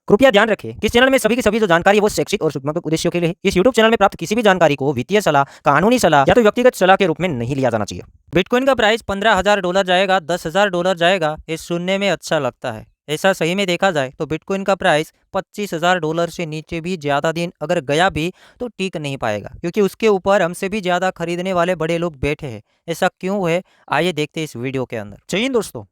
कृपया ध्यान रखें कि इस चैनल में सभी की सभी जो जानकारी है वो शैक्षिक और सूचनात्मक उद्देश्यों के लिए है। इस यूट्यूब चैनल में प्राप्त किसी भी जानकारी को वित्तीय सलाह, कानूनी सलाह या तो व्यक्तिगत सलाह के रूप में नहीं लिया जाना चाहिए। बिटकॉइन का प्राइस $15,000 जाएगा, $10,000 जाएगा, ये सुनने में अच्छा लगता है। ऐसा सही में देखा जाए तो बिटकॉइन का प्राइस $25,000 से नीचे भी ज़्यादा दिन अगर गया भी तो टिक नहीं पाएगा, क्योंकि उसके ऊपर हमसे भी ज़्यादा खरीदने वाले बड़े लोग बैठे हैं। ऐसा क्यों है, आइए देखते हैं इस वीडियो के अंदर। चलिए दोस्तों,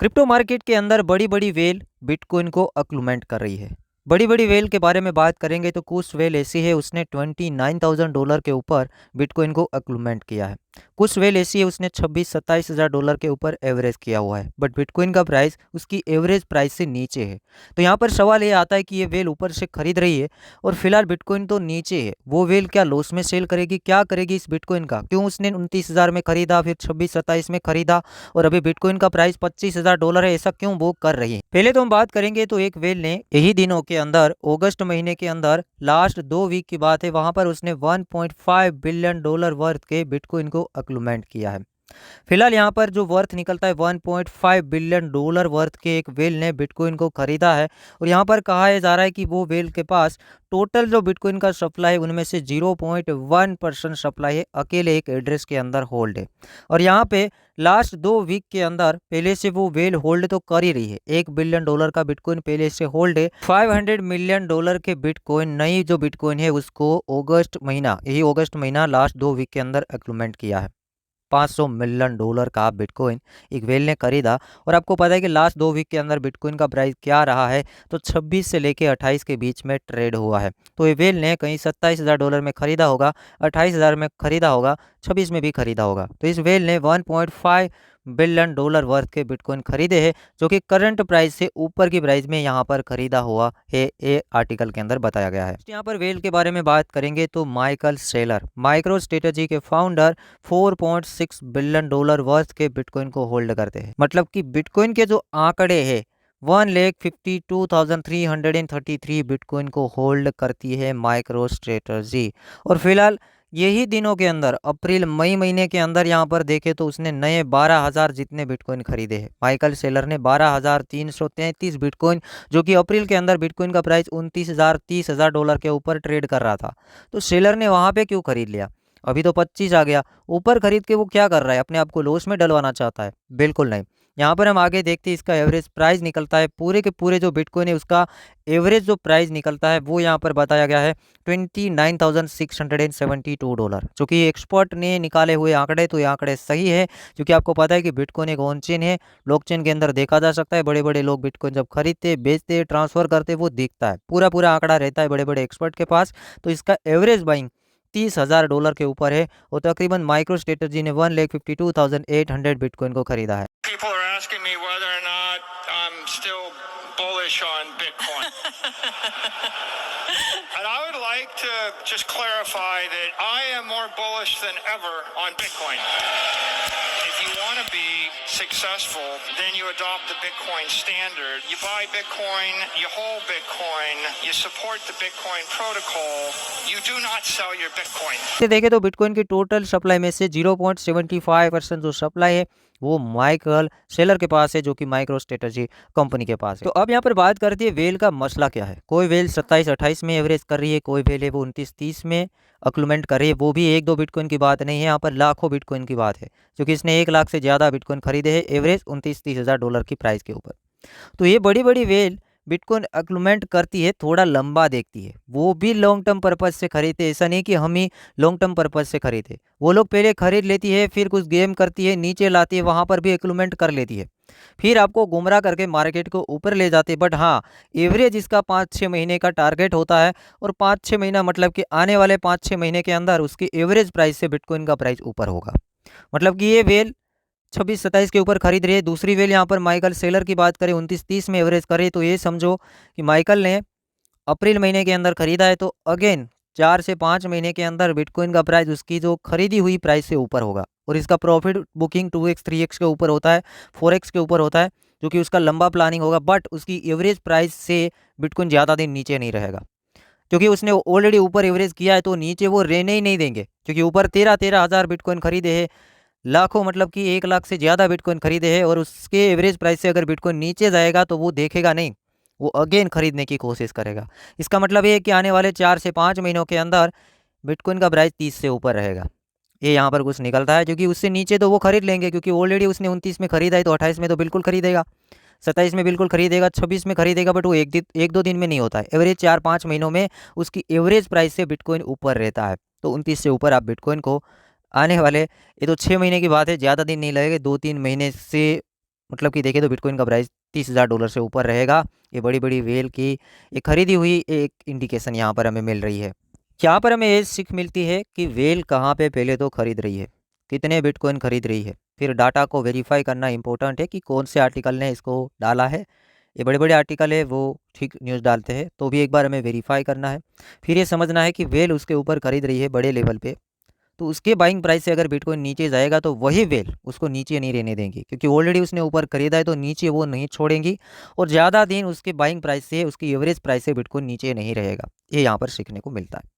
क्रिप्टो मार्केट के अंदर बड़ी बड़ी वेल बिटकॉइन को अक्लूमेंट कर रही है। बड़ी बड़ी वेल के बारे में बात करेंगे तो कुछ वेल ऐसी है उसने $29,000 के ऊपर बिटकॉइन को अक्लूमेंट किया है। कुछ वेल ऐसी है उसने 26-27 हज़ार डॉलर के ऊपर एवरेज किया हुआ है, बट बिटकॉइन का प्राइस उसकी एवरेज प्राइस से नीचे है। तो यहाँ पर सवाल ये आता है कि ये वेल ऊपर से खरीद रही है और फिलहाल बिटकॉइन तो नीचे है, वो वेल क्या लॉस में सेल करेगी, क्या करेगी इस बिटकॉइन का? क्यों उसने 29,000 में खरीदा, फिर 26-27 में खरीदा और अभी बिटकॉइन का प्राइस $25,000 है, ऐसा क्यों वो कर रही है? पहले तो हम बात करेंगे तो एक वेल ने यही दिनों के अंदर अगस्त महीने के अंदर लास्ट 2 वीक की बात है, वहां पर उसने $1.5 बिलियन वर्थ के बिटकॉइन को अक्लूमेंट किया है। फिलहाल यहाँ पर जो वर्थ निकलता है $1.5 बिलियन वर्थ के एक वेल ने बिटकॉइन को खरीदा है और यहाँ पर कहा जा रहा है कि वो वेल के पास टोटल जो बिटकॉइन का सप्लाई है उनमें से 0.1% सप्लाई है, अकेले एक एड्रेस के अंदर होल्ड है। और यहाँ पे लास्ट 2 वीक के अंदर पहले से वो वेल होल्ड तो कर ही रही है, $1 बिलियन का बिटकॉइन पहले से होल्ड है। $500 मिलियन के बिटकॉइन नई जो बिटकॉइन है उसको यही अगस्त महीना लास्ट 2 वीक के अंदर एक्लूमेंट किया है। $500 मिलियन का बिटकॉइन एक वेल ने खरीदा। और आपको पता है कि लास्ट 2 वीक के अंदर बिटकॉइन का प्राइस क्या रहा है, तो 26 से लेके 28 के बीच में ट्रेड हुआ है। तो ये वेल ने कहीं $27,000 में खरीदा होगा, 28,000 में खरीदा होगा, 26 में भी खरीदा होगा। तो इस वेल ने $1.5 बिलियन वर्थ के बिटकॉइन खरीदे हैं, जो कि करंट प्राइस से ऊपर की प्राइस में यहाँ पर खरीदा हुआ है, ये आर्टिकल के अंदर बताया गया है। यहाँ पर वेल के बारे में बात करेंगे तो माइकल सेलर माइक्रो स्ट्रेटजी के फाउंडर $4.6 बिलियन वर्थ के बिटकॉइन को होल्ड करते हैं। मतलब कि बिटकॉइन के जो आंकड़े हैं 1,52,333 बिटकॉइन को होल्ड करती है माइक्रो स्ट्रेटजी। और फिलहाल यही दिनों के अंदर अप्रैल मई महीने के अंदर यहाँ पर देखे तो उसने नए 12,000 जितने बिटकॉइन खरीदे हैं। माइकल सेलर ने 12,333 बिटकॉइन, जो कि अप्रैल के अंदर बिटकॉइन का प्राइस 29,000 $30,000 के ऊपर ट्रेड कर रहा था, तो सेलर ने वहाँ पे क्यों खरीद लिया? अभी तो 25 आ गया, ऊपर खरीद के वो क्या कर रहा है, अपने आप को लॉस में डलवाना चाहता है? बिल्कुल नहीं। यहाँ पर हम आगे देखते हैं, इसका एवरेज प्राइस निकलता है पूरे के पूरे जो बिटकॉइन है उसका एवरेज जो प्राइस निकलता है वो यहाँ पर बताया गया है $29,672, जो कि एक्सपर्ट ने निकाले हुए आंकड़े। तो ये आंकड़े सही है, क्योंकि आपको पता है कि बिटकॉइन एक ऑन चेन है, ब्लॉकचेन के अंदर देखा जा सकता है। बड़े बड़े लोग बिटकॉइन जब खरीदते, बेचते, ट्रांसफर करते, वो दिखता है, पूरा पूरा आंकड़ा रहता है बड़े बड़े एक्सपर्ट के पास। तो इसका एवरेज बाइंग $30,000 के ऊपर है और तकरीबन माइक्रो स्ट्रेटजी ने 1,52,800 बिटकॉइन को खरीदा है। People are asking me whether or not I'm still bullish on Bitcoin. And I would like to just clarify that I am more bullish than ever on Bitcoin. If you want to be successful, then you adopt the Bitcoin standard. You buy Bitcoin, you hold Bitcoin, you support the Bitcoin protocol. You do not sell your Bitcoin. देखें तो bitcoin की total supply में से 0.75% जो supply है वो Michael Saylor के पास है, जो कि माइक्रो स्ट्रेटजी कंपनी के पास है। तो अब यहाँ पर बात करती है वेल का मसला क्या है। कोई वेल 27-28 में एवरेज कर रही है, कोई वेल है वो 29-30 में अक्लूमेंट कर रही है। वो भी 1-2 बिटकॉइन की बात नहीं है, यहाँ पर लाखों बिटकॉइन की बात है, क्योंकि इसने 1 लाख से ज़्यादा बिटकॉइन खरीदे हैं एवरेज 29-30 हज़ार डॉलर की प्राइस के ऊपर। तो ये बड़ी बड़ी वेल बिटकॉइन अक्लूमेंट करती है, थोड़ा लंबा देखती है, वो भी लॉन्ग टर्म पर्पज से खरीदते। ऐसा नहीं कि हम ही लॉन्ग टर्म पर्पज से खरीदे, वो लोग पहले खरीद लेती है, फिर कुछ गेम करती है, नीचे लाती है, वहाँ पर भी एक्लूमेंट कर लेती है, फिर आपको गुमराह करके मार्केट को ऊपर ले जाते। बट हाँ, एवरेज इसका 5-6 महीने का टारगेट होता है और 5-6 महीना मतलब कि आने वाले 5-6 महीने के अंदर उसकी एवरेज प्राइस से बिटकॉइन का प्राइस ऊपर होगा। मतलब कि ये वेल 26-27 के ऊपर खरीद रही है। दूसरी वेल यहाँ पर माइकल सेलर की बात करें 29-30 में एवरेज करे, तो ये समझो कि माइकल ने अप्रैल महीने के अंदर खरीदा है, तो अगेन 4 से 5 महीने के अंदर बिटकॉइन का प्राइस उसकी जो खरीदी हुई प्राइस से ऊपर होगा और इसका प्रॉफिट बुकिंग 2x 3x के ऊपर होता है, 4x के ऊपर होता है, जो कि उसका लंबा प्लानिंग होगा। बट उसकी एवरेज प्राइस से बिटकॉइन ज़्यादा दिन नीचे नहीं रहेगा, क्योंकि उसने ऑलरेडी ऊपर एवरेज किया है, तो नीचे वो रहने ही नहीं देंगे, क्योंकि ऊपर 13 हज़ार बिटकॉइन खरीदे हैं, लाखों मतलब कि 1 लाख से ज़्यादा बिटकॉइन खरीदे हैं, और उसके एवरेज प्राइस से अगर बिटकॉइन नीचे जाएगा तो वो देखेगा नहीं, वो अगेन खरीदने की कोशिश करेगा। इसका मतलब ये है कि आने वाले 4 से 5 महीनों के अंदर बिटकॉइन का प्राइस 30 से ऊपर रहेगा। ये यहाँ पर कुछ निकलता है, क्योंकि उससे नीचे तो वो खरीद लेंगे, क्योंकि ऑलरेडी उसने 29 में खरीदा है, तो 28 में तो बिल्कुल खरीदेगा, 27 में बिल्कुल खरीदेगा, 26 में खरीदेगा। बट वो एक दो दिन में नहीं होता है, एवरेज 4-5 महीनों में उसकी एवरेज प्राइस से बिटकॉइन ऊपर रहता है। तो 29 से ऊपर आप बिटकॉइन को आने वाले, ये तो 6 महीने की बात है, ज़्यादा दिन नहीं लगेगा, 2-3 महीने से मतलब कि देखें तो बिटकॉइन का प्राइस $30,000 से ऊपर रहेगा। ये बड़ी बड़ी वेल की ये खरीदी हुई एक इंडिकेशन यहाँ पर हमें मिल रही है। यहाँ पर हमें ये सीख मिलती है कि वेल कहाँ पे पहले तो खरीद रही है, कितने बिटकॉइन खरीद रही है। फिर डाटा को वेरीफाई करना इंपॉर्टेंट है कि कौन से आर्टिकल ने इसको डाला है। ये बड़े बड़े आर्टिकल है, वो ठीक न्यूज़ डालते हैं, तो भी एक बार हमें वेरीफाई करना है। फिर ये समझना है कि वेल उसके ऊपर खरीद रही है बड़े लेवल पे, तो उसके बाइंग प्राइस से अगर बिटकॉइन नीचे जाएगा तो वही वेल उसको नीचे नहीं रहने देंगी, क्योंकि ऑलरेडी उसने ऊपर खरीदा है, तो नीचे वो नहीं छोड़ेंगी। और ज़्यादा दिन उसके बाइंग प्राइस से, उसकी एवरेज प्राइस से बिटकॉइन नीचे नहीं रहेगा। ये यहाँ पर सीखने को मिलता है।